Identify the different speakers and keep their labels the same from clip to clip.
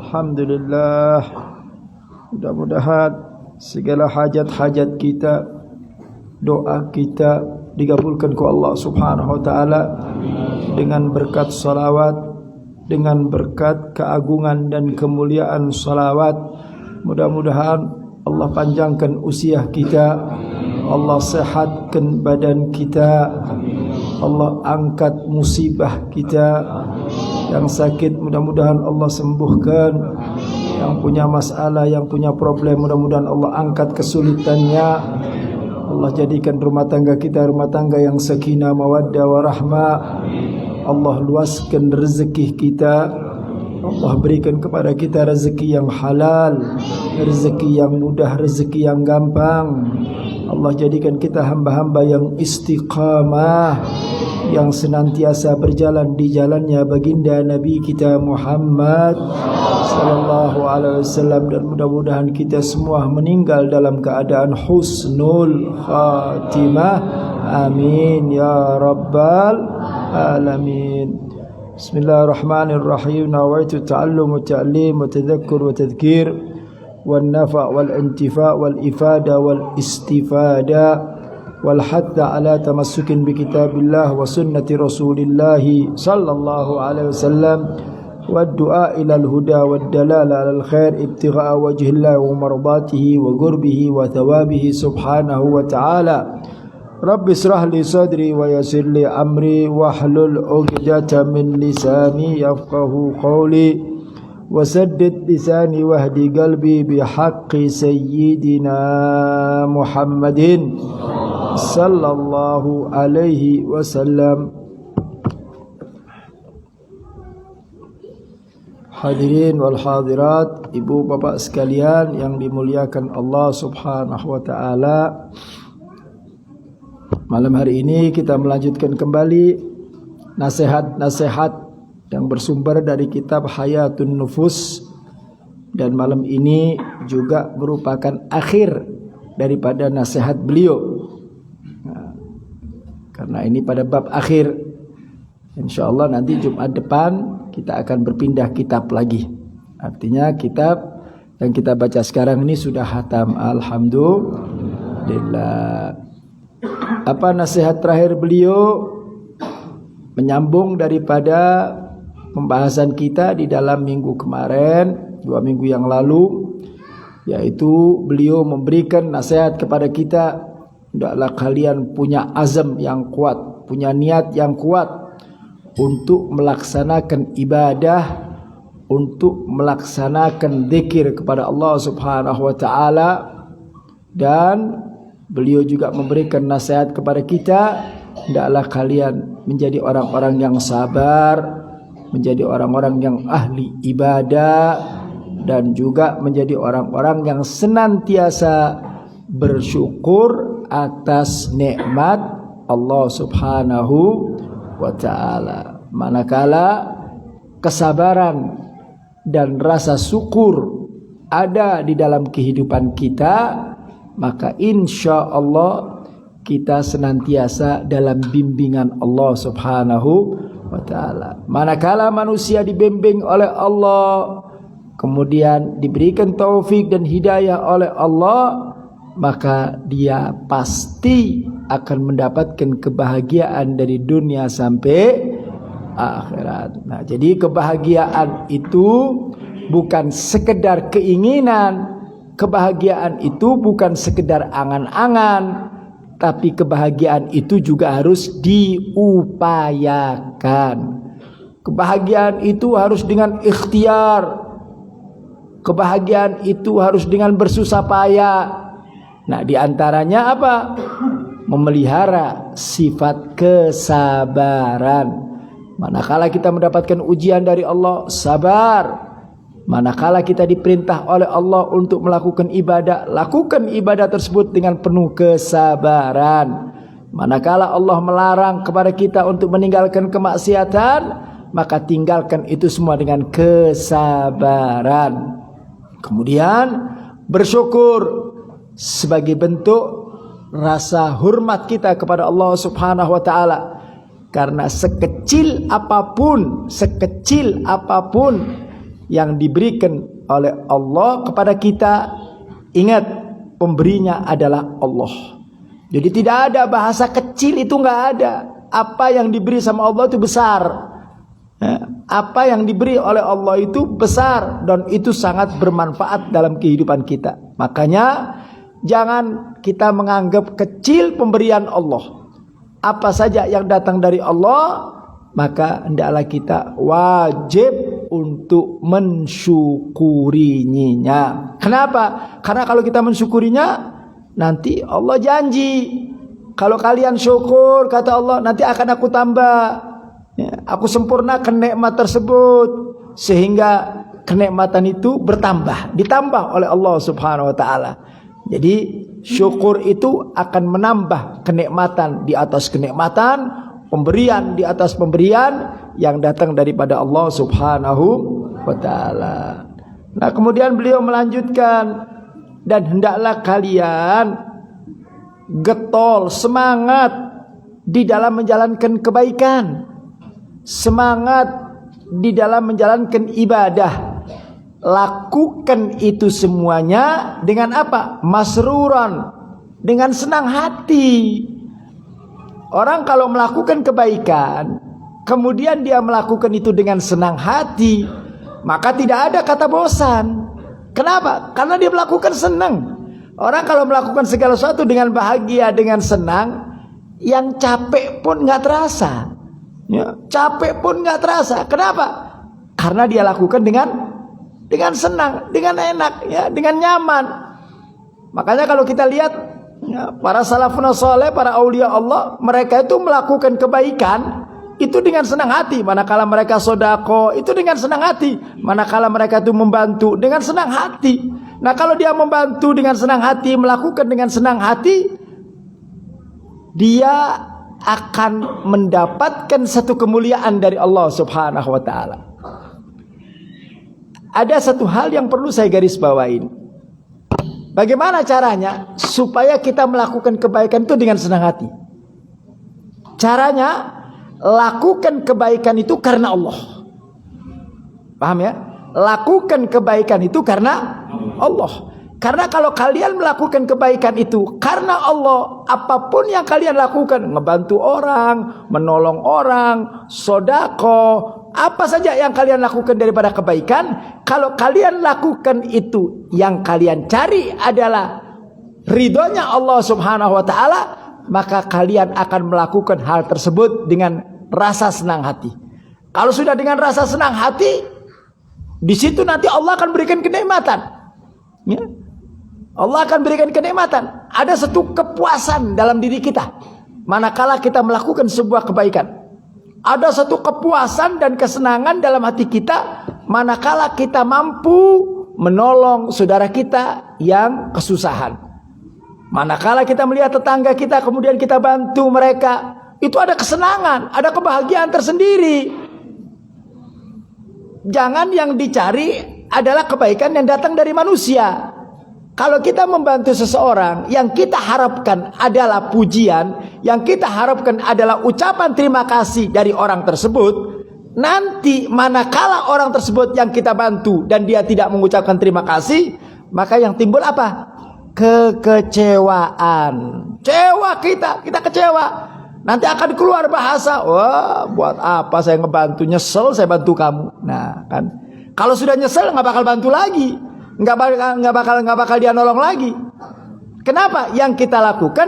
Speaker 1: Alhamdulillah. Mudah-mudahan segala hajat-hajat kita, doa kita dikabulkan ku Allah Subhanahu wa taala dengan berkat salawat, dengan berkat keagungan dan kemuliaan salawat. Mudah-mudahan Allah panjangkan usia kita, Allah sehatkan badan kita, Allah angkat musibah kita. Yang sakit mudah-mudahan Allah sembuhkan, yang punya masalah, yang punya problem mudah-mudahan Allah angkat kesulitannya. Allah jadikan rumah tangga kita rumah tangga yang sakinah mawaddah warahmah. Allah luaskan rezeki kita, Allah berikan kepada kita rezeki yang halal, rezeki yang mudah, rezeki yang gampang. Allah jadikan kita hamba-hamba yang istiqamah, yang senantiasa berjalan di jalannya baginda Nabi kita Muhammad sallallahu alaihi wasallam, dan mudah-mudahan kita semua meninggal dalam keadaan husnul khatimah. Amin ya rabbal alamin. Bismillahirrahmanirrahim. Nawaitu ta'allum wa ta'lim wa tadhakkur wa tadhkir wan nafa' wal intifa' wal ifada wal istifada wal hatta ala tamassukin bi kitabillah wa sunnati rasulillah sallallahu alaihi wasallam wad du'a ila al huda wad dalala ala al khair ibtigha'a wajhillah wa mardatihi wa qurbihi wa thawabihi subhanahu wa ta'ala. Rabbi israh li sadri wa yassir li amri wahlul 'uqdatam min lisani yafqahu qawli wa saddid lisani wahdi qalbi bihaqqi sayyidina Muhammadin sallallahu alaihi wasallam. Hadirin wal hadirat, ibu bapak sekalian yang dimuliakan Allah Subhanahu wa taala. Malam hari ini kita melanjutkan kembali nasihat-nasihat yang bersumber dari kitab Hayatun Nufus, dan malam ini juga merupakan akhir daripada nasihat beliau. Karena ini pada bab akhir, insyaallah nanti Jumat depan kita akan berpindah kitab lagi. Artinya kitab yang kita baca sekarang ini sudah khatam, alhamdulillah. Apa nasihat terakhir beliau? Menyambung daripada pembahasan kita di dalam minggu kemarin, 2 minggu yang lalu, yaitu beliau memberikan nasihat kepada kita, hendaklah kalian punya azam yang kuat, punya niat yang kuat untuk melaksanakan ibadah, untuk melaksanakan zikir kepada Allah Subhanahu wa taala. Dan beliau juga memberikan nasihat kepada kita, hendaklah kalian menjadi orang-orang yang sabar, menjadi orang-orang yang ahli ibadah, dan juga menjadi orang-orang yang senantiasa bersyukur atas nikmat Allah Subhanahu wa taala. Manakala kesabaran dan rasa syukur ada di dalam kehidupan kita, maka insya Allah kita senantiasa dalam bimbingan Allah Subhanahu wa ta'ala. Manakala manusia dibimbing oleh Allah, kemudian diberikan taufik dan hidayah oleh Allah, maka dia pasti akan mendapatkan kebahagiaan dari dunia sampai akhirat. Nah, jadi kebahagiaan itu bukan sekedar keinginan, kebahagiaan itu bukan sekedar angan-angan, tapi kebahagiaan itu juga harus diupayakan. Kebahagiaan itu harus dengan ikhtiar. Kebahagiaan itu harus dengan bersusah payah. Nah, diantaranya apa? Memelihara sifat kesabaran. Manakala kita mendapatkan ujian dari Allah, sabar. Manakala kita diperintah oleh Allah untuk melakukan ibadah, lakukan ibadah tersebut dengan penuh kesabaran. Manakala Allah melarang kepada kita untuk meninggalkan kemaksiatan, maka tinggalkan itu semua dengan kesabaran. Kemudian bersyukur sebagai bentuk rasa hormat kita kepada Allah Subhanahu wa taala. Karena sekecil apapun yang diberikan oleh Allah kepada kita, ingat pemberinya adalah Allah. Jadi tidak ada bahasa kecil, itu nggak ada. Apa yang diberi sama Allah itu besar. Apa yang diberi oleh Allah itu besar dan itu sangat bermanfaat dalam kehidupan kita. Makanya jangan kita menganggap kecil pemberian Allah. Apa saja yang datang dari Allah, maka hendaklah kita wajib untuk mensyukurinya. Kenapa? Karena kalau kita mensyukurinya, nanti Allah janji, kalau kalian syukur, kata Allah, nanti akan aku tambah, aku sempurnakan nikmat tersebut, sehingga kenikmatan itu bertambah, ditambah oleh Allah Subhanahu wa taala. Jadi syukur itu akan menambah kenikmatan di atas kenikmatan, pemberian di atas pemberian yang datang daripada Allah Subhanahu wa taala. Nah, kemudian beliau melanjutkan, dan hendaklah kalian getol, semangat di dalam menjalankan kebaikan, semangat di dalam menjalankan ibadah. Lakukan itu semuanya dengan apa? Masruran, dengan senang hati. Orang kalau melakukan kebaikan, kemudian dia melakukan itu dengan senang hati, maka tidak ada kata bosan. Kenapa? Karena dia melakukan senang. Orang kalau melakukan segala sesuatu dengan bahagia, dengan senang, yang capek pun nggak terasa. Capek pun nggak terasa. Kenapa? Karena dia lakukan dengan senang, dengan enak, dengan nyaman. Makanya kalau kita lihat para salafun saleh, para aulia Allah, mereka itu melakukan kebaikan itu dengan senang hati. Manakala mereka sodako, itu dengan senang hati. Manakala mereka itu membantu, dengan senang hati. Nah, kalau dia membantu dengan senang hati, melakukan dengan senang hati, dia akan mendapatkan satu kemuliaan dari Allah Subhanahu wa taala. Ada satu hal yang perlu saya garis bawain. Bagaimana caranya supaya kita melakukan kebaikan itu dengan senang hati? Caranya, lakukan kebaikan itu karena Allah. Paham ya? Lakukan kebaikan itu karena Allah. Karena kalau kalian melakukan kebaikan itu karena Allah, apapun yang kalian lakukan, ngebantu orang, menolong orang, sodako, apa saja yang kalian lakukan daripada kebaikan, kalau kalian lakukan itu, yang kalian cari adalah ridhonya Allah Subhanahu wa taala, maka kalian akan melakukan hal tersebut dengan rasa senang hati. Kalau sudah dengan rasa senang hati, di situ nanti Allah akan berikan kenikmatan. Ya. Allah akan berikan kenikmatan. Ada satu kepuasan dalam diri kita manakala kita melakukan sebuah kebaikan. Ada satu kepuasan dan kesenangan dalam hati kita manakala kita mampu menolong saudara kita yang kesusahan. Manakala kita melihat tetangga kita kemudian kita bantu mereka, itu ada kesenangan, ada kebahagiaan tersendiri. Jangan yang dicari adalah kebaikan yang datang dari manusia. Kalau kita membantu seseorang, yang kita harapkan adalah pujian, yang kita harapkan adalah ucapan terima kasih dari orang tersebut, nanti manakala orang tersebut yang kita bantu dan dia tidak mengucapkan terima kasih, maka yang timbul apa? Kekecewaan. Kita kecewa. Nanti akan keluar bahasa, wah, buat apa saya ngebantu, nyesel saya bantu kamu. Nah, kan. Kalau sudah nyesel nggak bakal bantu lagi. Nggak bakal dia nolong lagi. Kenapa? Yang kita lakukan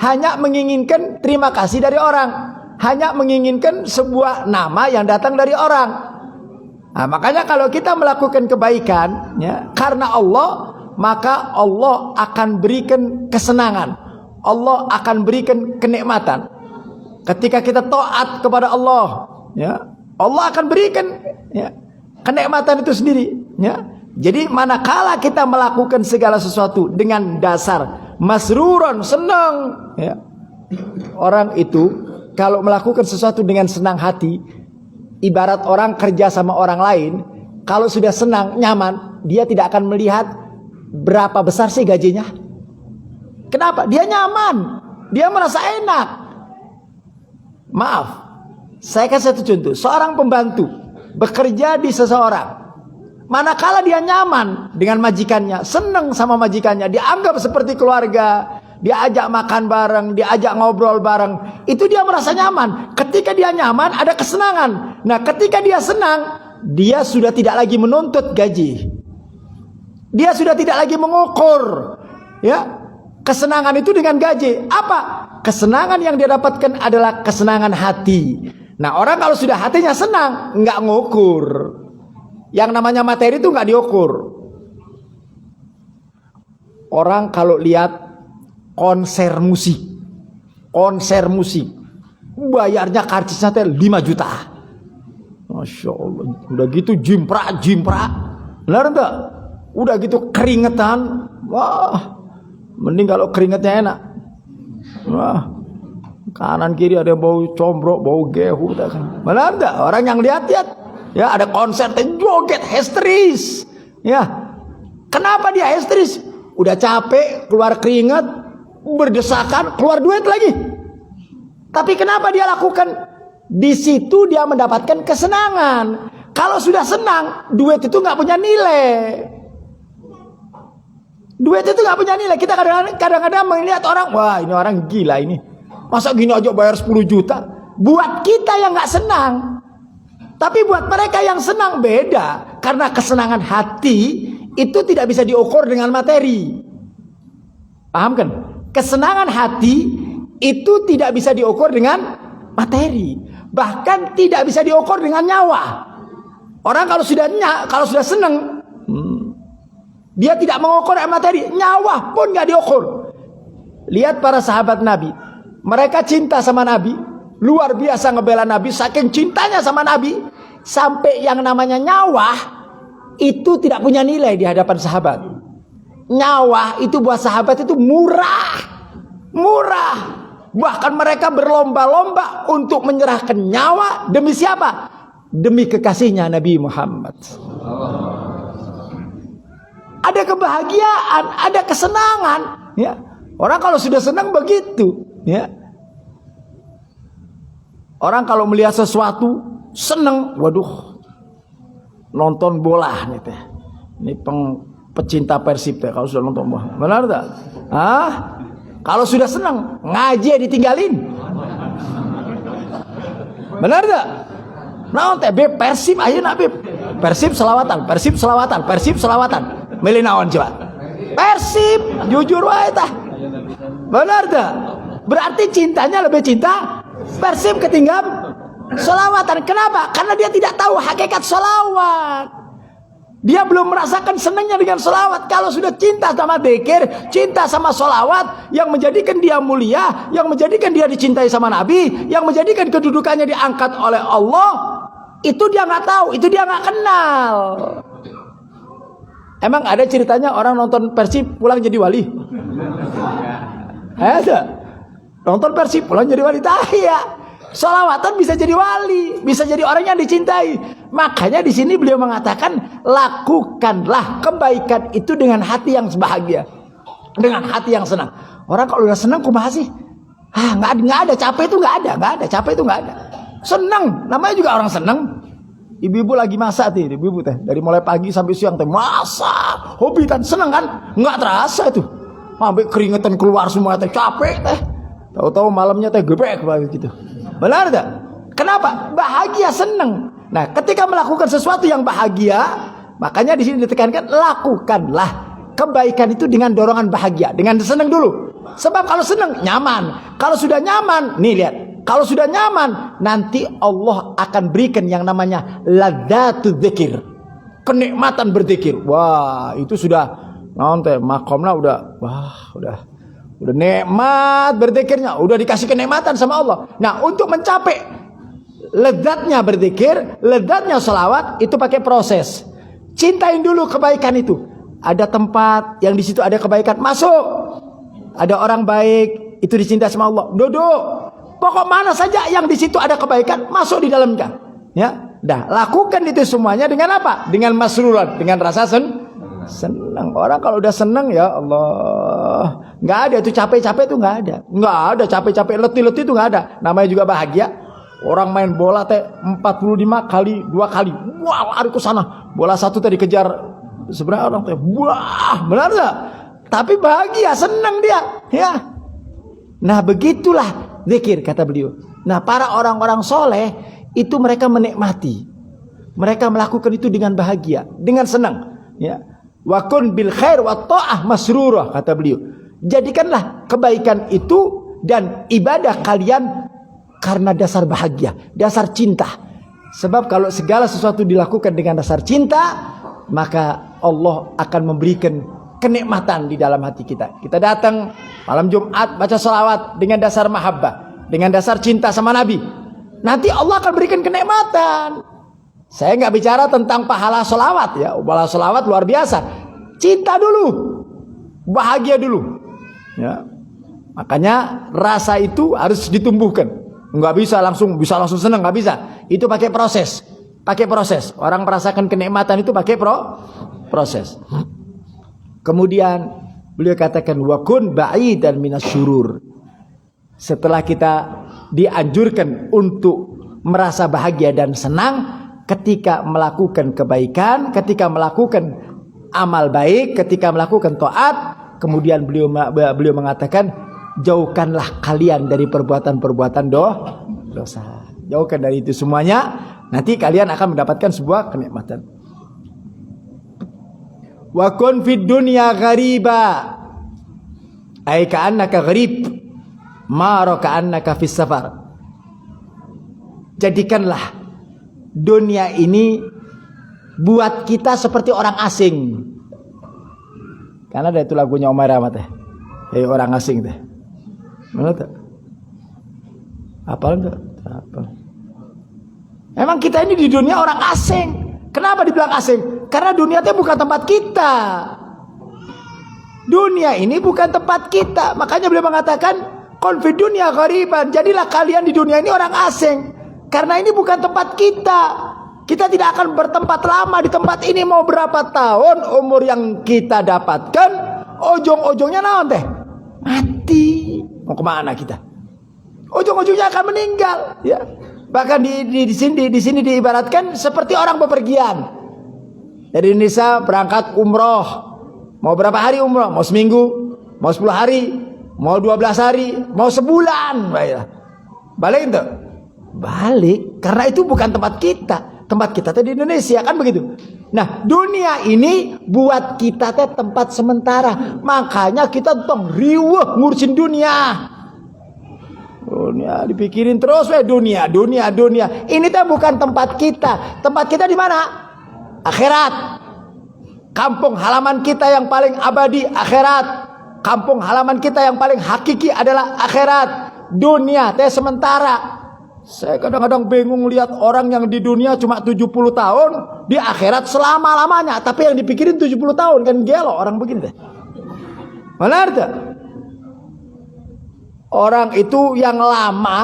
Speaker 1: hanya menginginkan terima kasih dari orang, hanya menginginkan sebuah nama yang datang dari orang. Nah, makanya kalau kita melakukan kebaikan karena Allah, maka Allah akan berikan kesenangan, Allah akan berikan kenikmatan. Ketika kita taat kepada Allah, Allah akan berikan kenikmatan itu sendiri. Jadi manakala kita melakukan segala sesuatu dengan dasar masruron, senang, orang itu kalau melakukan sesuatu dengan senang hati, ibarat orang kerja sama orang lain, kalau sudah senang, nyaman, dia tidak akan melihat berapa besar sih gajinya. Kenapa? Dia nyaman, dia merasa enak. Maaf, saya kasih satu contoh. Seorang pembantu bekerja di seseorang, Manakala dia nyaman dengan majikannya, senang sama majikannya, dianggap seperti keluarga, diajak makan bareng, diajak ngobrol bareng, itu dia merasa nyaman. Ketika dia nyaman, ada kesenangan. Nah, ketika dia senang, dia sudah tidak lagi menuntut gaji. Dia sudah tidak lagi mengukur, ya, kesenangan itu dengan gaji. Apa? Kesenangan yang dia dapatkan adalah kesenangan hati. Nah, orang kalau sudah hatinya senang, nggak ngukur. Yang namanya materi itu nggak diukur. Orang kalau lihat konser musik, bayarnya karcisnya 5 juta. Masya Allah. Udah gitu jimprak. Benar enggak? Udah gitu keringetan. Wah, mending kalau keringetnya enak. Wah, kanan kiri ada bau combrok, bau gehu. Benar enggak? Orang yang lihat, ya ada konser joget histeris. Ya, kenapa dia histeris? Udah capek, keluar keringat, berdesakan, keluar duit lagi. Tapi kenapa dia lakukan? Di situ dia mendapatkan kesenangan. Kalau sudah senang, duit itu nggak punya nilai. Duit itu nggak punya nilai. Kita kadang-kadang melihat orang, wah ini orang gila ini. Masa gini aja bayar 10 juta? Buat kita yang nggak senang. Tapi buat mereka yang senang beda. Karena kesenangan hati itu tidak bisa diukur dengan materi. Paham kan? Kesenangan hati itu tidak bisa diukur dengan materi. Bahkan tidak bisa diukur dengan nyawa. Orang kalau sudah senang, dia tidak mengukur materi. Nyawa pun nggak diukur. Lihat para sahabat Nabi. Mereka cinta sama Nabi. Luar biasa ngebela Nabi. Saking cintanya sama Nabi. Sampai yang namanya nyawa itu tidak punya nilai di hadapan sahabat. Nyawa itu buat sahabat itu murah. Bahkan mereka berlomba-lomba untuk menyerahkan nyawa demi siapa? Demi kekasihnya Nabi Muhammad. Ada kebahagiaan, ada kesenangan, ya. Orang kalau sudah senang begitu, ya. Orang kalau melihat sesuatu senang, waduh, nonton bola nih teh. Ini pecinta Persib teh kalau sudah nonton bola. Benar tak? Kalau sudah senang, ngaji ditinggalin. Benar tak? Naon teh beb Persib ayeuna beb. Persib selawatan. Milih naon coba? Persib, jujur wae tah. Benar tak? Berarti cintanya lebih cinta Persib ketimbang selawatan. Kenapa? Karena dia tidak tahu hakikat selawat. Dia belum merasakan senangnya dengan selawat. Kalau sudah cinta sama dzikir, cinta sama selawat, yang menjadikan dia mulia, yang menjadikan dia dicintai sama Nabi, yang menjadikan kedudukannya diangkat oleh Allah, itu dia nggak tahu, itu dia nggak kenal. Emang ada ceritanya orang nonton Persib pulang jadi wali? Ada. Nonton Persib pulang jadi wali? Ya. Sholawatan bisa jadi wali, bisa jadi orang yang dicintai. Makanya di sini beliau mengatakan, lakukanlah kebaikan itu dengan hati yang bahagia, dengan hati yang senang. Orang kalau udah senang, kumaha sih? Nggak ada capek itu nggak ada capek itu nggak ada. Senang, namanya juga orang senang. Ibu-ibu lagi masak teh, ibu-ibu teh dari mulai pagi sampai siang teh masak, hobi kan senang kan? Nggak terasa itu, sampai keringetan keluar semua teh, capek teh. Tahu-tahu malamnya teh gebek gitu. Benar tak? Kenapa? Bahagia, senang. Nah, ketika melakukan sesuatu yang bahagia, makanya di sini ditekankan lakukanlah kebaikan itu dengan dorongan bahagia, dengan senang dulu. Sebab kalau senang nyaman. Kalau sudah nyaman, nih lihat. Kalau sudah nyaman, nanti Allah akan berikan yang namanya ladzatu dzikir. Kenikmatan berzikir. Wah, itu sudah nanti makomnya udah nikmat berzikirnya, udah dikasih kenikmatan sama Allah. Nah, untuk mencapai lezatnya berzikir, lezatnya selawat, itu pakai proses. Cintain dulu kebaikan itu. Ada tempat yang di situ ada kebaikan, masuk. Ada orang baik, itu dicintai sama Allah, duduk. Pokok mana saja yang di situ ada kebaikan, masuk di dalamnya. Ya, dah lakukan itu semuanya dengan apa? Dengan masruran, dengan rasa senang. Orang kalau udah senang, ya Allah, nggak ada itu capek-capek itu nggak ada capek-capek letih-letih itu nggak ada. Namanya juga bahagia. Orang main bola teh 45 kali 2 kali. Wah, lari ke sana. Bola satu tadi kejar seberapa orang teh. Wah, benar enggak? Tapi bahagia, senang dia, ya. Nah, begitulah zikir kata beliau. Nah, para orang-orang soleh itu mereka menikmati. Mereka melakukan itu dengan bahagia, dengan senang, ya. Wa kun bil khair wa ta'ah masrurah kata beliau. Jadikanlah kebaikan itu dan ibadah kalian karena dasar bahagia, dasar cinta. Sebab kalau segala sesuatu dilakukan dengan dasar cinta, maka Allah akan memberikan kenikmatan di dalam hati kita. Kita datang malam Jumat baca sholawat dengan dasar mahabbah, dengan dasar cinta sama Nabi. Nanti Allah akan berikan kenikmatan. Saya nggak bicara tentang pahala sholawat ya, pahala sholawat luar biasa. Cinta dulu, bahagia dulu. Ya, makanya rasa itu harus ditumbuhkan. Nggak bisa langsung senang, nggak bisa. Itu pakai proses, Orang merasakan kenikmatan itu pakai proses. Kemudian beliau katakan wa kun ba'idan minasyurur. Setelah kita dianjurkan untuk merasa bahagia dan senang ketika melakukan kebaikan, ketika melakukan amal baik, ketika melakukan taat, kemudian beliau mengatakan jauhkanlah kalian dari perbuatan-perbuatan dosa. Jauhkan dari itu semuanya, nanti kalian akan mendapatkan sebuah kenikmatan. Wa kun fid dunya ghariba ay ka'annaka gharib ma ka'annaka fis safar. Jadikanlah dunia ini buat kita seperti orang asing. Karena ada itu lagunya Omar Rahmat teh. Orang asing teh. Mana tuh? Apal enggak? Apal. Emang kita ini di dunia orang asing. Kenapa dibilang asing? Karena dunia itu bukan tempat kita. Dunia ini bukan tempat kita. Makanya beliau mengatakan, "Kun fid dunya ghariban." Jadilah kalian di dunia ini orang asing. Karena ini bukan tempat kita. Kita tidak akan bertempat lama di tempat ini. Mau berapa tahun umur yang kita dapatkan, ujung-ujungnya naon teh? Mati. Mau kemana kita? Ujung-ujungnya akan meninggal, ya. Bahkan di sini diibaratkan seperti orang bepergian. Dari Indonesia berangkat umroh. Mau berapa hari umroh? Mau seminggu? Mau 10 hari? Mau 12 hari? Mau sebulan? Balik itu? Balik. Karena itu bukan tempat kita. Tempat kita tadi di Indonesia, kan begitu. Nah, dunia ini buat kita teh tempat sementara. Makanya kita tong riweuh ngurusin dunia. Dunia dipikirin terus dunia. Ini tuh bukan tempat kita. Tempat kita di mana? Akhirat. Kampung halaman kita yang paling abadi akhirat. Kampung halaman kita yang paling hakiki adalah akhirat. Dunia teh sementara. Saya kadang-kadang bingung lihat orang yang di dunia cuma 70 tahun, di akhirat selama-lamanya, tapi yang dipikirin 70 tahun, kan gelo orang begini teh. Benar tak? Orang itu yang lama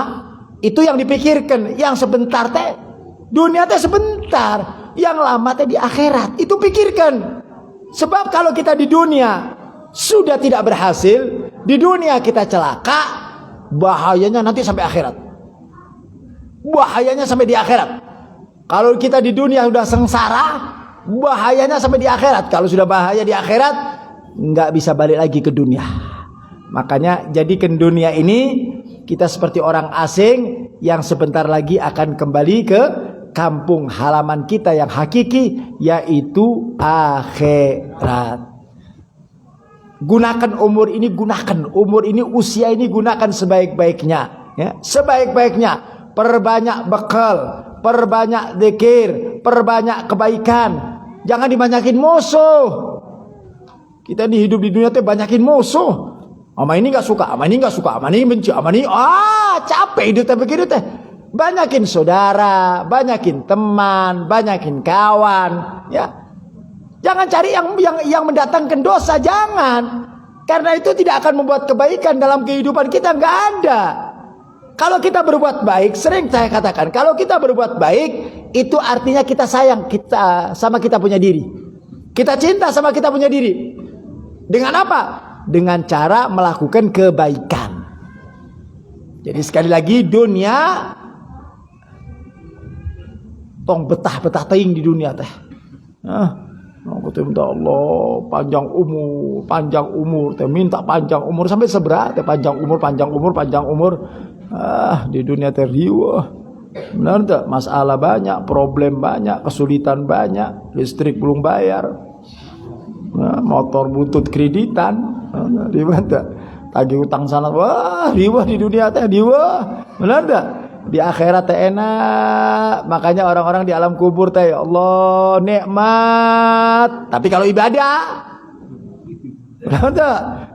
Speaker 1: itu yang dipikirkan, yang sebentar teh dunia teh sebentar, yang lama teh di akhirat. Itu pikirkan. Sebab kalau kita di dunia sudah tidak berhasil, di dunia kita celaka, bahayanya nanti sampai akhirat. Bahayanya sampai di akhirat. Kalau kita di dunia sudah sengsara, bahayanya sampai di akhirat. Kalau sudah bahaya di akhirat, nggak bisa balik lagi ke dunia. Makanya jadikan dunia ini kita seperti orang asing yang sebentar lagi akan kembali ke kampung halaman kita yang hakiki, yaitu akhirat. Gunakan umur ini, usia ini gunakan sebaik-baiknya, ya, sebaik-baiknya. Perbanyak bekal, perbanyak zikir, perbanyak kebaikan. Jangan dibanyakin musuh. Kita hidup di dunia teh banyakin musuh. Ama ini nggak suka, ama ini nggak suka, ama ini benci, ama ini capek hidup teh begitu teh. Banyakin saudara, banyakin teman, banyakin kawan, ya. Jangan cari yang mendatangkan dosa, jangan. Karena itu tidak akan membuat kebaikan dalam kehidupan kita, nggak ada. Kalau kita berbuat baik, sering saya katakan, kalau kita berbuat baik, itu artinya kita sayang sama kita punya diri. Kita cinta sama kita punya diri. Dengan apa? Dengan cara melakukan kebaikan. Jadi sekali lagi, dunia tong betah-betah teing di dunia teh. Aku teh minta Allah panjang umur teh, minta panjang umur sampai seberapa teh, panjang umur. Di dunia teh riweuh. Benar tak? Masalah banyak, problem banyak, kesulitan banyak, listrik belum bayar, motor butut kreditan, riweuh tak? Tagih utang sana, wah riweuh di dunia teh riweuh. Benar tak? Di akhirat teh enak. Makanya orang-orang di alam kubur teh, ya Allah nikmat. Tapi kalau ibadah,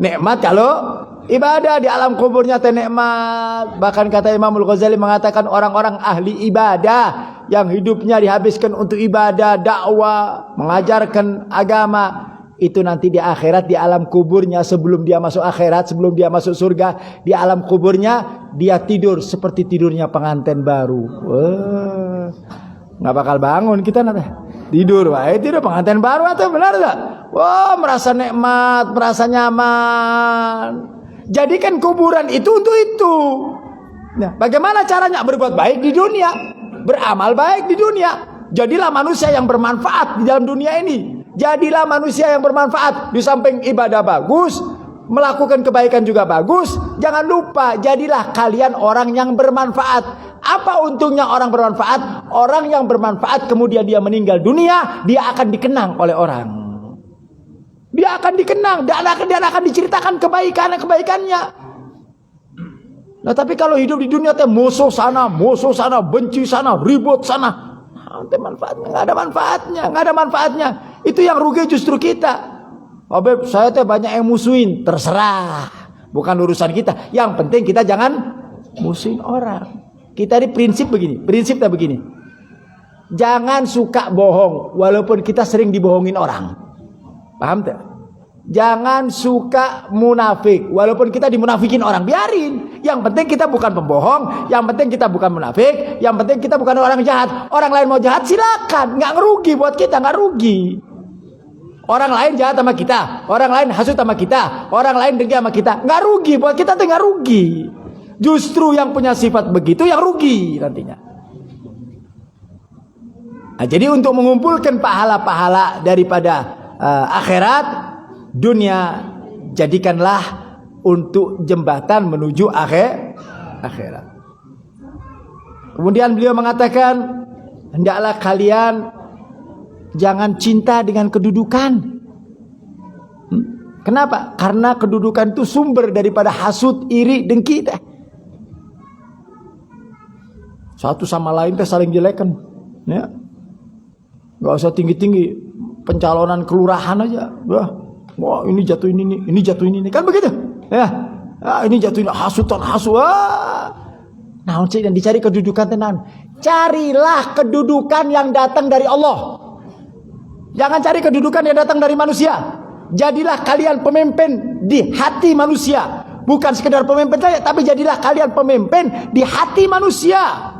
Speaker 1: nikmat kalau ibadah di alam kuburnya teh nikmat. Bahkan kata Imamul Ghazali mengatakan orang-orang ahli ibadah yang hidupnya dihabiskan untuk ibadah, dakwah, mengajarkan agama, itu nanti di akhirat, di alam kuburnya, sebelum dia masuk akhirat, sebelum dia masuk surga, di alam kuburnya dia tidur seperti tidurnya pengantin baru. Nggak bakal bangun kita nanti tidur, tidur pengantin baru atau benar tak? Wah, merasa nikmat, merasa nyaman. Jadikan kuburan itu untuk itu. Nah, bagaimana caranya? Berbuat baik di dunia, beramal baik di dunia. Jadilah manusia yang bermanfaat di dalam dunia ini. Jadilah manusia yang bermanfaat. Di samping ibadah bagus, melakukan kebaikan juga bagus. Jangan lupa, jadilah kalian orang yang bermanfaat. Apa untungnya orang bermanfaat? Orang yang bermanfaat kemudian dia meninggal dunia, dia akan dikenang oleh orang. Dia akan dikenang, dan akan diceritakan kebaikannya. Nah, tapi kalau hidup di dunia teh musuh sana, benci sana, ribut sana, nggak ada manfaatnya. Itu yang rugi justru kita. Beb, saya teh banyak yang musuhin, terserah, bukan urusan kita. Yang penting kita jangan musuhin orang. Kita ini prinsipnya begini. Jangan suka bohong, walaupun kita sering dibohongin orang. Paham tak? Jangan suka munafik, walaupun kita dimunafikin orang, biarin. Yang penting kita bukan pembohong, yang penting kita bukan munafik, yang penting kita bukan orang jahat. Orang lain mau jahat silakan, nggak ngerugi buat kita, nggak rugi. Orang lain jahat sama kita, orang lain hasut sama kita, orang lain dengki sama kita, nggak rugi buat kita, tuh nggak rugi. Justru yang punya sifat begitu yang rugi nantinya. Nah, jadi untuk mengumpulkan pahala-pahala daripada akhirat, dunia jadikanlah untuk jembatan menuju akhirat. Kemudian beliau mengatakan, hendaklah kalian jangan cinta dengan kedudukan. Kenapa? Karena kedudukan itu sumber daripada hasut, iri, dengki. Satu sama lain teh saling jelekan, ya. Gak usah tinggi-tinggi, pencalonan kelurahan aja. Wah, ini jatuh ini jatuh ini, kan begitu? Ya. Ini jatuh ini, hasutan. Nah, dan dicari kedudukan tenan. Carilah kedudukan yang datang dari Allah. Jangan cari kedudukan yang datang dari manusia. Jadilah kalian pemimpin di hati manusia. Bukan sekedar pemimpin saja, tapi jadilah kalian pemimpin di hati manusia.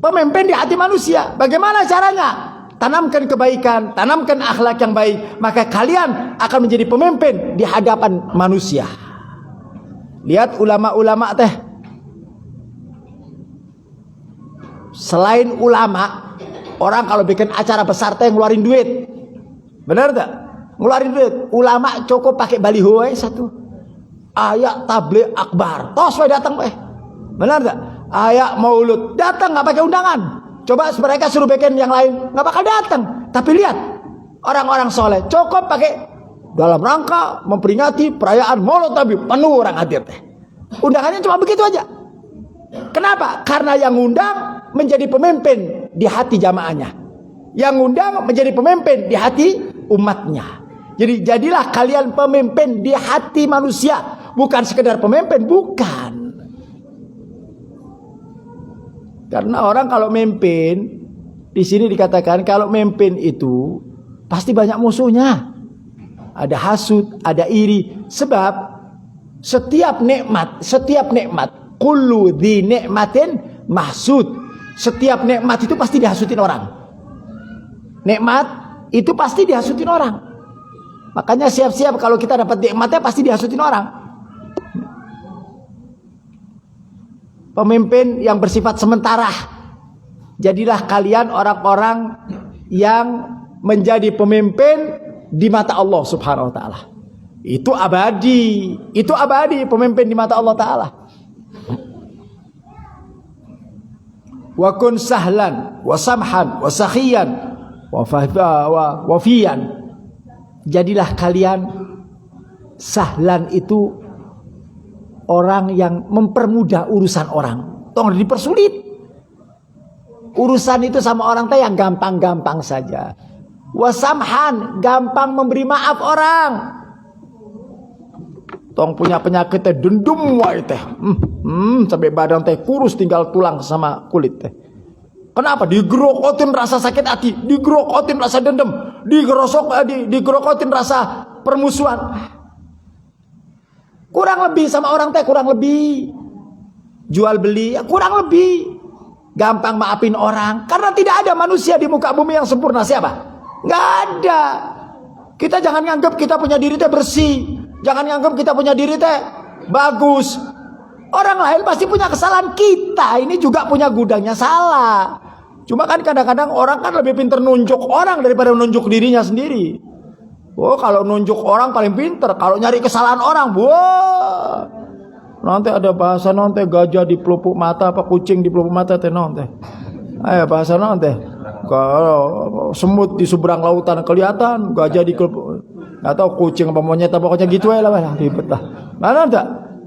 Speaker 1: Pemimpin di hati manusia. Bagaimana caranya? Tanamkan kebaikan, tanamkan akhlak yang baik, maka kalian akan menjadi pemimpin di hadapan manusia. Lihat ulama-ulama teh. Selain ulama, orang kalau bikin acara besar teh ngeluarin duit. Benar tak? Ngeluarin duit. Ulama cukup pakai baliho satu. Ayat tabligh akbar. Tos we datang Benar tak? Ayat maulud datang nggak pakai undangan. Coba mereka suruh bikin yang lain, nggak bakal datang. Tapi lihat orang-orang soleh cukup pakai dalam rangka memperingati perayaan Maulud Nabi, penuh orang hadir teh. Undangannya cuma begitu aja. Kenapa? Karena yang undang menjadi pemimpin di hati jamaahnya. Yang undang menjadi pemimpin di hati umatnya. Jadi jadilah kalian pemimpin di hati manusia, bukan sekedar pemimpin, bukan. Karena orang kalau memimpin, di sini dikatakan kalau memimpin itu pasti banyak musuhnya. Ada hasud, ada iri. Sebab setiap nikmat, kullu dzi nikmatin mahsud. Setiap nikmat itu pasti dihasutin orang. Nikmat itu pasti dihasutin orang. Makanya siap-siap kalau kita dapat nikmatnya pasti dihasutin orang. pemimpin yang bersifat sementara. Jadilah kalian orang-orang yang menjadi pemimpin di mata Allah Subhanahu wa taala. Itu abadi pemimpin di mata Allah taala. Wa kun sahlan wa samhan wa sakhiyan wa wafiyan. Jadilah kalian sahlan, itu orang yang mempermudah urusan orang. Tong dipersulit urusan itu sama orang teh yang gampang-gampang saja. Wasamhan, gampang memberi maaf orang. Tong punya penyakit teh dendam wae teh. Sampai badan teh kurus tinggal tulang sama kulit teh. Kenapa? Digerokotin rasa sakit hati, digerokotin rasa dendam, digerokotin rasa permusuhan. Kurang lebih sama orang teh, kurang lebih jual beli, kurang lebih gampang maafin orang. Karena tidak ada manusia di muka bumi yang sempurna. Siapa? Nggak ada. Kita jangan nganggap kita punya diri teh bersih, jangan nganggap kita punya diri teh bagus. Orang lain pasti punya kesalahan. Kita ini juga punya gudangnya salah. Cuma kan kadang-kadang orang kan lebih pintar nunjuk orang daripada nunjuk dirinya sendiri. Oh, kalau nunjuk orang paling pintar. Kalau nyari kesalahan orang, wah, nanti ada bahasa nanti gajah di pelupuk mata apa kucing di pelupuk mata teh nanti. Ayo bahasa nanti. Kalau semut di seberang lautan kelihatan, gajah di pelupuk, nggak tahu kucing apa monyet apa pokoknya gitu ya lah, ribet lah. Mana enggak?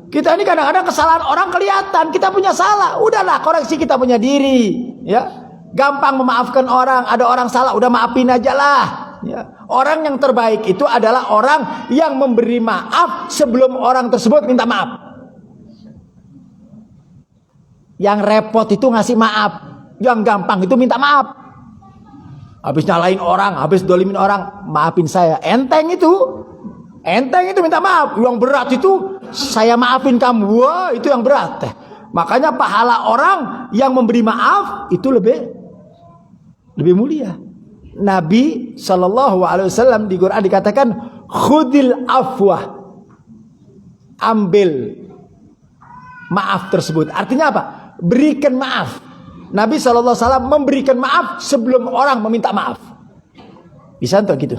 Speaker 1: Kita ini kadang-kadang kesalahan orang kelihatan, kita punya salah. Udahlah, koreksi kita punya diri, ya. Gampang memaafkan orang, ada orang salah, udah maafin aja lah. Ya. Orang yang terbaik itu adalah orang yang memberi maaf sebelum orang tersebut minta maaf. Yang repot itu ngasih maaf, yang gampang itu minta maaf. Habis nyalain orang, habis dolimin orang, maafin saya. Enteng itu minta maaf. Yang berat itu saya maafin kamu. Wah, itu yang berat. Makanya pahala orang yang memberi maaf itu lebih mulia. Nabi SAW di Quran dikatakan khudil afwah, ambil maaf tersebut. Artinya apa? Berikan maaf. Nabi SAW memberikan maaf sebelum orang meminta maaf. Bisa entah gitu.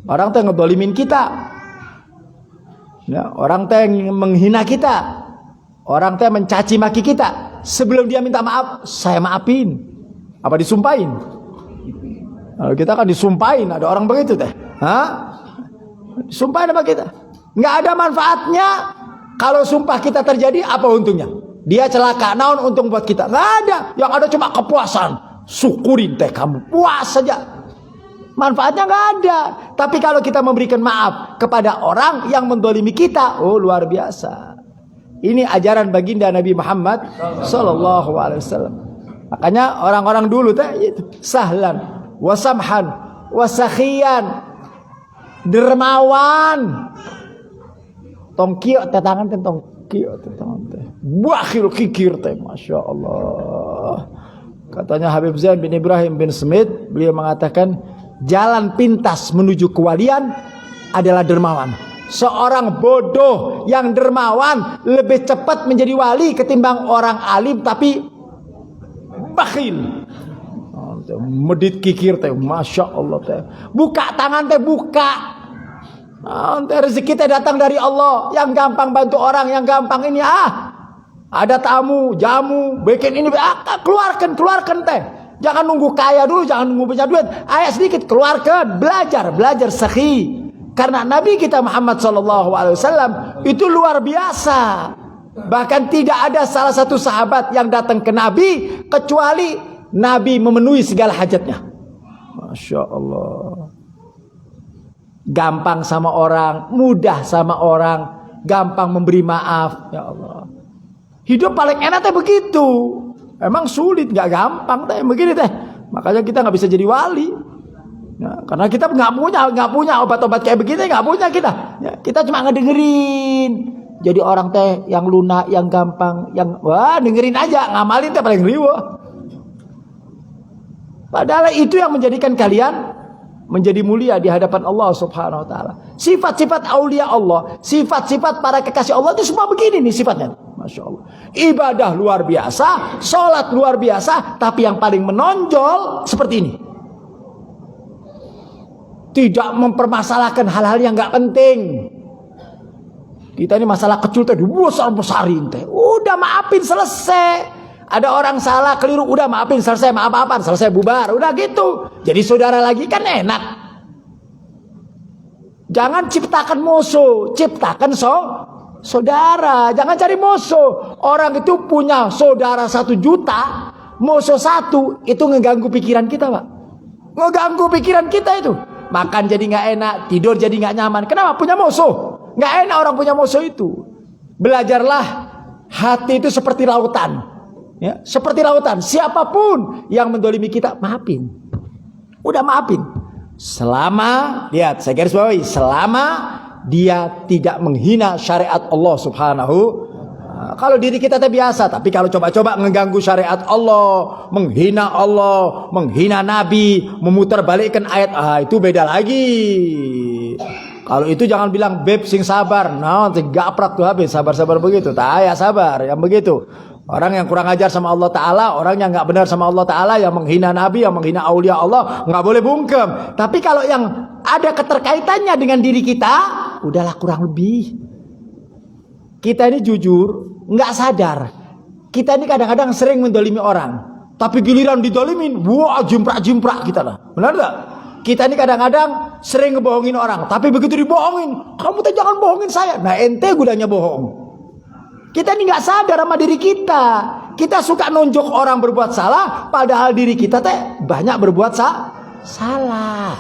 Speaker 1: Orang teh ngedolimin kita, ya, orang teh menghina kita, orang teh mencaci maki kita. Sebelum dia minta maaf, saya maafin. Apa disumpahin? Kita kan disumpahin, ada orang begitu teh. Disumpahin apa kita? Nggak ada manfaatnya. Kalau sumpah kita terjadi, apa untungnya? Dia celaka, naon untung buat kita? Nggak ada. Yang ada cuma kepuasan. Syukurin teh kamu, puas saja. Manfaatnya nggak ada. Tapi kalau kita memberikan maaf kepada orang yang mendolimi kita, oh luar biasa. Ini ajaran baginda Nabi Muhammad Sallallahu Alaihi Wasallam. Makanya orang-orang dulu teh sahlan, wasamhan, wasakhian, dermawan. Tongkio teh tangan teh tongkio teh tangan teh. Bakhil kikir teh, masya Allah. Katanya Habib Zain bin Ibrahim bin Smith, beliau mengatakan jalan pintas menuju kewalian adalah dermawan. Seorang bodoh yang dermawan lebih cepat menjadi wali ketimbang orang alim tapi bakhil. Medit kikir teh, masya Allah teh. Buka tangan teh, buka. Rezeki teh datang dari Allah. Yang gampang bantu orang, yang gampang ini ada tamu, jamu, bikin ini, keluarkan teh. Jangan nunggu kaya dulu, jangan nunggu punya duit. Ayah sedikit, keluarkan, belajar sakhi. Karena Nabi kita Muhammad SAW itu luar biasa. Bahkan tidak ada salah satu sahabat yang datang ke Nabi kecuali Nabi memenuhi segala hajatnya. Masya Allah. Gampang sama orang, mudah sama orang, gampang memberi maaf. Ya Allah. Hidup paling enak teh begitu. Emang sulit, gak gampang teh begini teh. Makanya kita gak bisa jadi wali. Ya, karena kita nggak punya obat-obat kayak begini, nggak punya kita. Ya, kita cuma ngedengerin. Jadi orang teh yang lunak, yang gampang, yang dengerin aja, ngamalin teh paling riweuh. Padahal itu yang menjadikan kalian menjadi mulia di hadapan Allah Subhanahu Wa Taala. Sifat-sifat aulia Allah, sifat-sifat para kekasih Allah itu semua begini nih sifatnya. Masya Allah. Ibadah luar biasa, sholat luar biasa, tapi yang paling menonjol seperti ini. Tidak mempermasalahkan hal-hal yang gak penting. Kita ini masalah kecil tadi besar-besarin teh. Udah maafin selesai. Ada orang salah keliru, udah maafin selesai, maaf-maafan selesai, bubar, udah gitu. Jadi saudara lagi kan enak. Jangan ciptakan musuh, ciptakan saudara. Jangan cari musuh. Orang itu punya saudara 1 juta, musuh 1, itu ngeganggu pikiran kita, Pak. Ngeganggu pikiran kita itu. Makan jadi nggak enak, tidur jadi nggak nyaman. Kenapa? Punya musuh. Nggak enak orang punya musuh itu. Belajarlah, hati itu seperti lautan, ya, seperti lautan. Siapapun yang mendolimi kita, maafin. Udah maafin. Selama, lihat, saya garis bawahi, selama dia tidak menghina syariat Allah Subhanahu. Kalau diri kita biasa, tapi kalau coba-coba ngeganggu syariat Allah, menghina Nabi, memutarbalikkan ayat, itu beda lagi. Kalau itu jangan bilang beb sing sabar, nanti gaprak tuh habis, sabar-sabar begitu, tak ya sabar, yang begitu. Orang yang kurang ajar sama Allah Ta'ala, orang yang gak benar sama Allah Ta'ala, yang menghina Nabi, yang menghina aulia Allah, gak boleh bungkem. Tapi kalau yang ada keterkaitannya dengan diri kita, udahlah kurang lebih. Kita ini jujur, gak sadar. Kita ini kadang-kadang sering mendolimi orang, tapi giliran didolimin, wah jimprak-jimprak kita lah. Benar gak? Kita ini kadang-kadang sering ngebohongin orang, tapi begitu dibohongin, kamu tuh jangan bohongin saya. Nah ente gunanya bohong. Kita ini nggak sadar sama diri kita. Kita suka nunjuk orang berbuat salah, padahal diri kita teh banyak berbuat salah.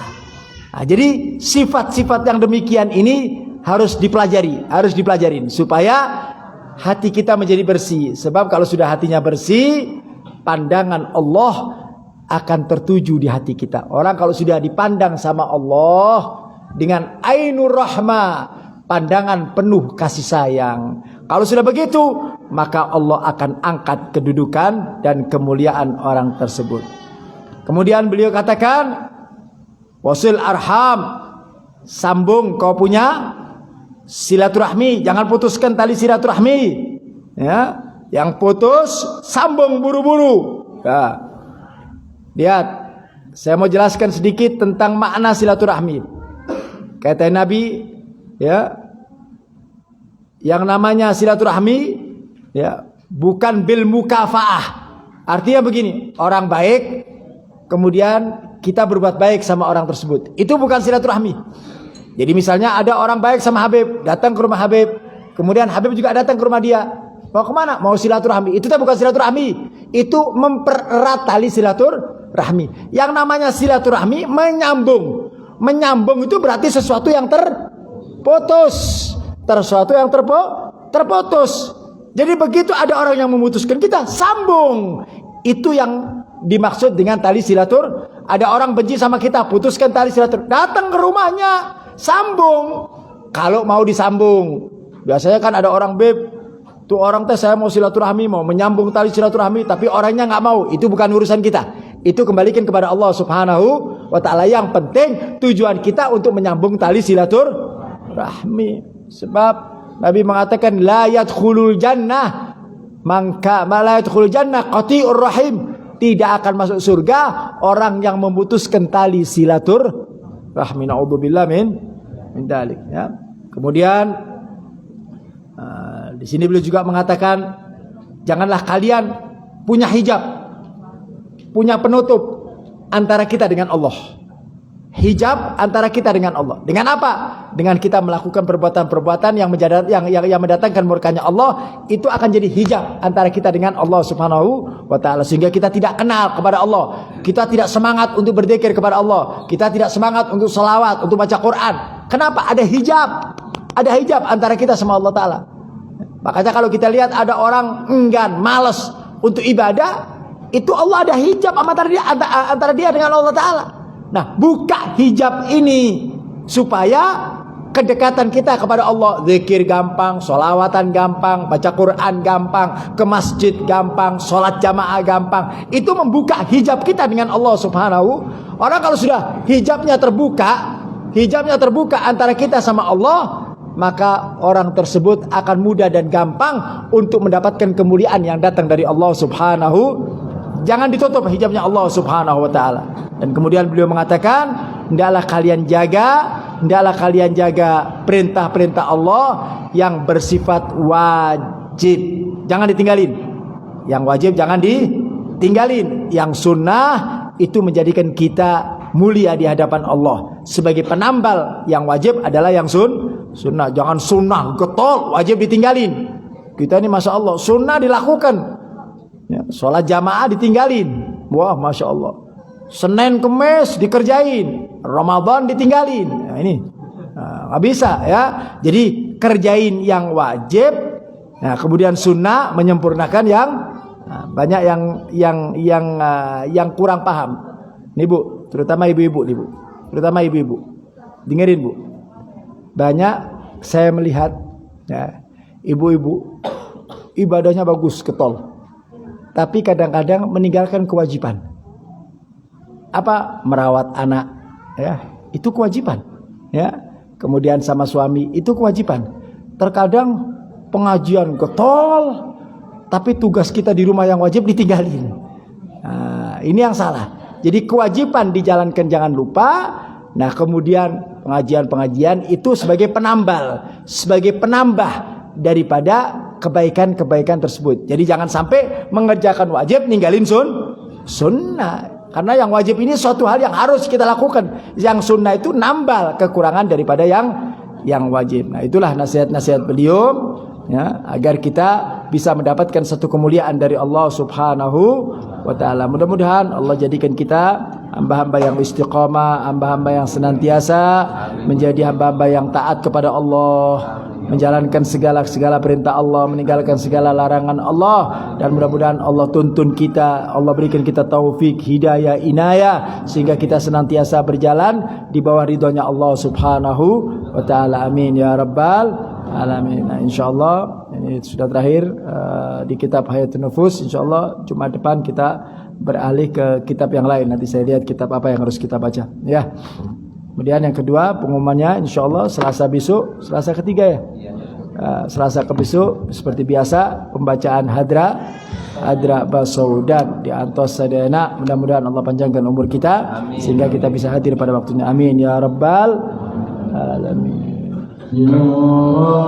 Speaker 1: Nah, jadi sifat-sifat yang demikian ini harus dipelajari, harus dipelajarin supaya hati kita menjadi bersih. Sebab kalau sudah hatinya bersih, pandangan Allah akan tertuju di hati kita. Orang kalau sudah dipandang sama Allah dengan ainur rahmah, pandangan penuh kasih sayang. Kalau sudah begitu, maka Allah akan angkat kedudukan dan kemuliaan orang tersebut. Kemudian beliau katakan, wasil arham, sambung kau punya silaturahmi, jangan putuskan tali silaturahmi. Ya, yang putus sambung buru-buru. Ya. Lihat, saya mau jelaskan sedikit tentang makna silaturahmi. Kata Nabi, ya, yang namanya silaturahmi, ya, bukan bil mukafaah. Artinya begini, orang baik, kemudian kita berbuat baik sama orang tersebut. Itu bukan silaturahmi. Jadi misalnya ada orang baik sama Habib, datang ke rumah Habib, kemudian Habib juga datang ke rumah dia. Mau kemana? Mau silaturahmi. Itu bukan silaturahmi. Itu mempererat tali silaturahmi. Yang namanya silaturahmi menyambung. Menyambung itu berarti sesuatu yang terputus. Sesuatu yang terputus. Jadi begitu ada orang yang memutuskan, kita sambung. Itu yang dimaksud dengan tali silatur. Ada orang benci sama kita, putuskan tali silatur. Datang ke rumahnya, sambung. Kalau mau disambung. Biasanya kan ada orang, beb, tuh orang teh saya mau silaturahmi, mau menyambung tali silaturahmi, tapi orangnya nggak mau. Itu bukan urusan kita. Itu kembalikan kepada Allah Subhanahu wa ta'ala. Yang penting tujuan kita untuk menyambung tali silaturahmi. Sebab Nabi mengatakan la yadkhulul jannah la yadkhulul jannah qati'ur rahim. Tidak akan masuk surga orang yang memutuskan tali silaturahmi. Na'udzubillah min dzalik, ya. Kemudian di sini beliau juga mengatakan, janganlah kalian punya hijab, punya penutup antara kita dengan Allah. Hijab antara kita dengan Allah. Dengan apa? Dengan kita melakukan perbuatan-perbuatan yang mendatangkan murkanya Allah. Itu akan jadi hijab antara kita dengan Allah Subhanahu wa ta'ala. Sehingga kita tidak kenal kepada Allah. Kita tidak semangat untuk berzikir kepada Allah. Kita tidak semangat untuk selawat, untuk baca Quran. Kenapa? Ada hijab. Ada hijab antara kita sama Allah ta'ala. Makanya kalau kita lihat ada orang enggan, malas untuk ibadah, itu Allah ada hijab antara dia dengan Allah ta'ala. Nah, buka hijab ini supaya kedekatan kita kepada Allah, zikir gampang, sholawatan gampang, baca Quran gampang, ke masjid gampang, sholat jamaah gampang. Itu membuka hijab kita dengan Allah Subhanahu. Orang kalau sudah hijabnya terbuka antara kita sama Allah, maka orang tersebut akan mudah dan gampang untuk mendapatkan kemuliaan yang datang dari Allah Subhanahu. Jangan ditutup hijabnya Allah Subhanahu wa taala. Dan kemudian beliau mengatakan, hendaklah kalian jaga perintah-perintah Allah yang bersifat wajib. Jangan ditinggalin. Yang wajib jangan ditinggalin. Yang sunnah itu menjadikan kita mulia di hadapan Allah. Sebagai penambal, yang wajib adalah yang sunnah. Jangan sunnah getol, wajib ditinggalin. Kita ini masya Allah sunnah dilakukan. Ya, sholat jamaah ditinggalin. Wah, masya Allah. Senin Kemis dikerjain, Ramadan ditinggalin. Nah, ini nggak bisa ya. Jadi kerjain yang wajib. Nah, kemudian sunnah menyempurnakan yang banyak yang kurang paham. Nih Bu, terutama ibu-ibu nih Bu. Terutama ibu-ibu. Dengerin Bu. Banyak saya melihat ya, ibu-ibu ibadahnya bagus, ketol. Tapi kadang-kadang meninggalkan kewajiban. Apa? Merawat anak, ya, itu kewajiban, ya. Kemudian sama suami, itu kewajiban. Terkadang pengajian getol, tapi tugas kita di rumah yang wajib ditinggalin. Nah, ini yang salah. Jadi kewajiban dijalankan jangan lupa. Nah, kemudian pengajian-pengajian itu sebagai penambal, sebagai penambah daripada kebaikan-kebaikan tersebut. Jadi jangan sampai mengerjakan wajib ninggalin sunnah. Karena yang wajib ini suatu hal yang harus kita lakukan. Yang sunnah itu nambal kekurangan daripada yang wajib. Nah, itulah nasihat-nasihat beliau ya, agar kita bisa mendapatkan satu kemuliaan dari Allah Subhanahu wa taala. Mudah-mudahan Allah jadikan kita hamba-hamba yang istiqamah, hamba-hamba yang senantiasa menjadi hamba-hamba yang taat kepada Allah, menjalankan segala perintah Allah, meninggalkan segala larangan Allah, dan mudah-mudahan Allah tuntun kita, Allah berikan kita taufik, hidayah, inayah, sehingga kita senantiasa berjalan di bawah ridhonya Allah Subhanahu wa taala. Amin ya rabbal alamin. Nah, insyaallah ini sudah terakhir di kitab Hayatun Nufus. Insyaallah Jumat depan kita beralih ke kitab yang lain. Nanti saya lihat kitab apa yang harus kita baca ya. Kemudian yang kedua pengumumannya insyaallah Selasa besok, Selasa ketiga ya. Selasa ke besok seperti biasa pembacaan hadra Basaudan di Antos Sadana. Mudah-mudahan Allah panjangkan umur kita sehingga kita bisa hadir pada waktunya. Amin ya rabbal alamin. Ya Allah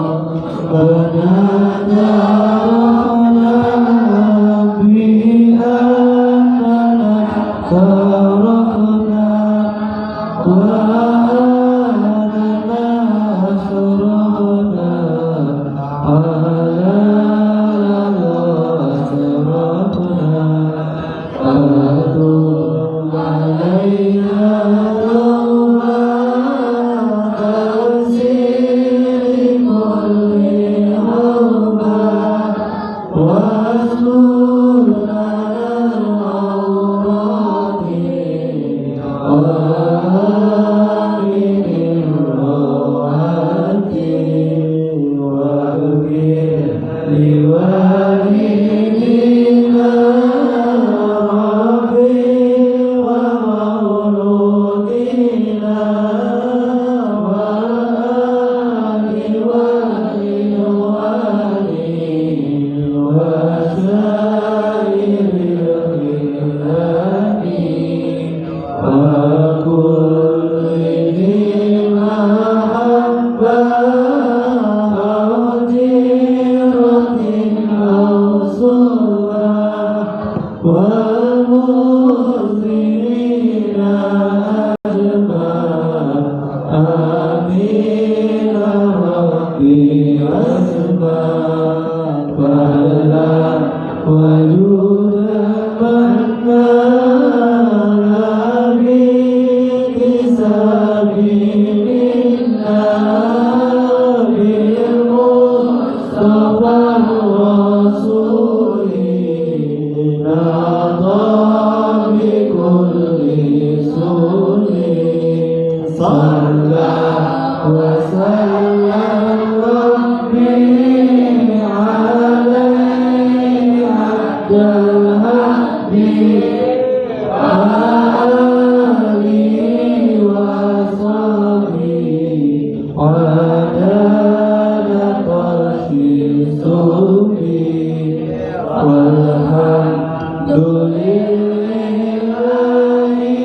Speaker 2: walhamdulillahi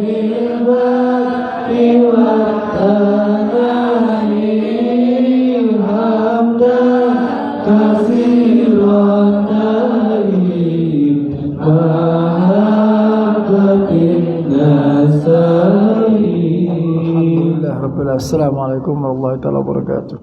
Speaker 2: bil ba'i wat tanani hamdan katsiran
Speaker 1: Alhamdulillah Rabbil Alamin. Assalamualaikum warahmatullahi wabarakatuh.